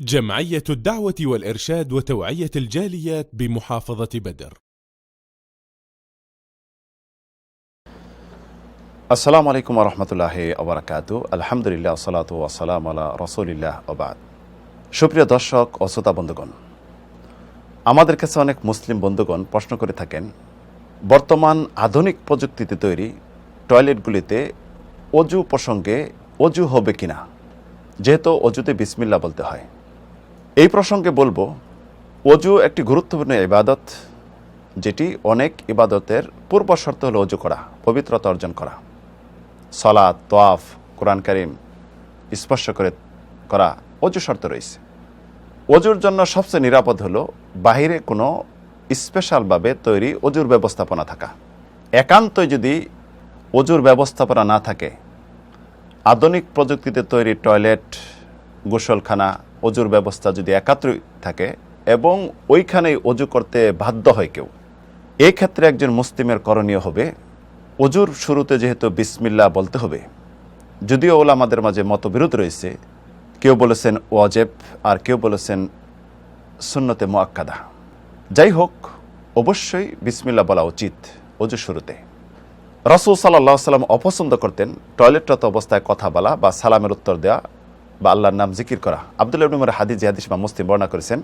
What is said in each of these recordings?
جمعية الدعوة والإرشاد وتوعية الجاليات بمحافظة بدر. আসসালামু আলাইকুম ওয়া রাহমাতুল্লাহি ওয়া বারাকাতুহু। আলহামদুলিল্লাহ ওয়াসসালাতু ওয়াসসালামু আলা রাসূলিল্লাহ ওয়া বা'দ। সুপ্রিয় দর্শক ও শ্রোতা বন্ধুগণ, আমাদের কাছে অনেক মুসলিম বন্ধুগণ প্রশ্ন করে থাকেন, বর্তমান আধুনিক প্রযুক্তিতে তৈরি টয়লেটগুলিতে অজু প্রসঙ্গে অজু হবে কিনা, যেহেতু অজুতে বিসমিল্লাহ বলতে হয়। এই প্রসঙ্গে বলবো, অজু একটি গুরুত্বপূর্ণ ইবাদত, যেটি অনেক ইবাদতের পূর্ব শর্ত হলো অজু করা, পবিত্রতা অর্জন করা। সালাত, তোয়াফ, কোরআন কারীম স্পর্শ করা অজু শর্ত রয়েছে। অজুর জন্য সবচেয়ে নিরাপদ হলো বাহিরে কোনো স্পেশালভাবে তৈরি অজুর ব্যবস্থাপনা থাকা। একান্তই যদি অজুর ব্যবস্থাপনা না থাকে, আধুনিক প্রযুক্তিতে তৈরি টয়লেট, গোসলখানা, অজুর ব্যবস্থা যদি একাত্রই থাকে এবং ওইখানেই অজু করতে বাধ্য হয় কেউ, এই ক্ষেত্রে একজন মুসলিমের করণীয় হবে, অজুর শুরুতে যেহেতু বিসমিল্লাহ বলতে হবে, যদিও ওলামাদের মাঝে মতবিরোধ রয়েছে, কেউ বলেছেন ওয়াজিব আর কেউ বলেছেন সুন্নতে মুআক্কাদা। যাই হোক, অবশ্যই বিসমিল্লাহ বলা উচিত অজুর শুরুতে। রাসূল সাল্লাল্লাহু আলাইহি ওয়াসাল্লাম অপছন্দ করতেন টয়লেটরত অবস্থায় কথা বলা বা সালামের উত্তর দেওয়া বা আল্লাহর নাম জিকির করা। আব্দুল্লাহ ইবনে উমর হাদিস বা মুসলিম বর্ণনা করেছেন,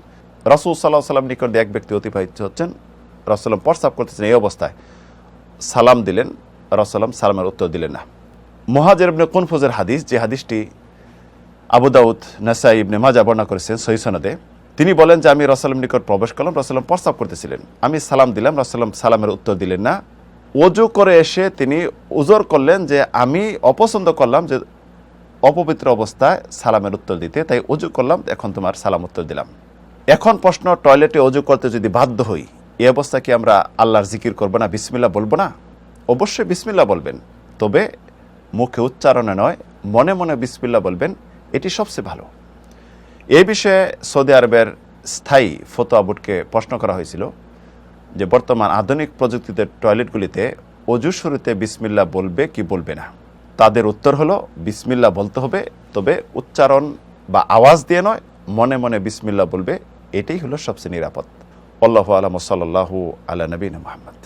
রাসূল সাল্লাল্লাহু আলাইহি ওয়াসাল্লাম নিকট দিয়ে এক ব্যক্তি অতিবাহিত হচ্ছেন, রাসূলুল্লাহ প্রস্রাব করতেছেন, এই অবস্থায় সালাম দিলেন, রাসূলুল্লাহ সালামের উত্তর দিলেন না। মুহাজির ইবনে কুনফুজের হাদিস, যে হাদিসটি আবু দাউদ, নাসাই, ইবনে মাজাহ বর্ণনা করেছেন সহিহ সনদে, তিনি বলেন যে আমি রাসূলুল্লাহর নিকট প্রবেশ করলাম, রাসূলুল্লাহ প্রস্রাব করতেছিলেন, আমি সালাম দিলাম, রাসূলুল্লাহ সালামের উত্তর দিলেন না। ওযু করে এসে তিনি উযর করলেন যে আমি অপছন্দ করলাম যে অপবিত্র অবস্থায় সালামের উত্তর দিতে, তাই ওযু করলাম, এখন তোমার সালাম উত্তর দিলাম। এখন প্রশ্ন, টয়লেটে ওযু করতে যদি বাধ্য হই, এই অবস্থা কি আমরা আল্লাহর জিকির করব না, বিসমিল্লাহ বলবো না? অবশ্যই বিসমিল্লাহ বলবেন, তবে মুখে উচ্চারণে নয়, মনে মনে বিসমিল্লাহ বলবেন, এটি সবচেয়ে ভালো। এই বিষয়ে সৌদি আরবের স্থায়ী ফতোয়া বোর্ডকে প্রশ্ন করা হয়েছিল যে বর্তমান আধুনিক প্রযুক্তিতে টয়লেটগুলিতে অজু শুরুতে বিসমিল্লাহ বলবে কি বলবে না। তাদের উত্তর হলো বিসমিল্লাহ বলতে হবে, তবে উচ্চারণ বা আওয়াজ দিয়ে নয়, মনে মনে বিসমিল্লাহ বলবে, এটাই হলো সবচেয়ে নিরাপদ। আল্লাহু আ'লাম ওয়া সাল্লাল্লাহু আলা নবিয়িনা মুহাম্মদ।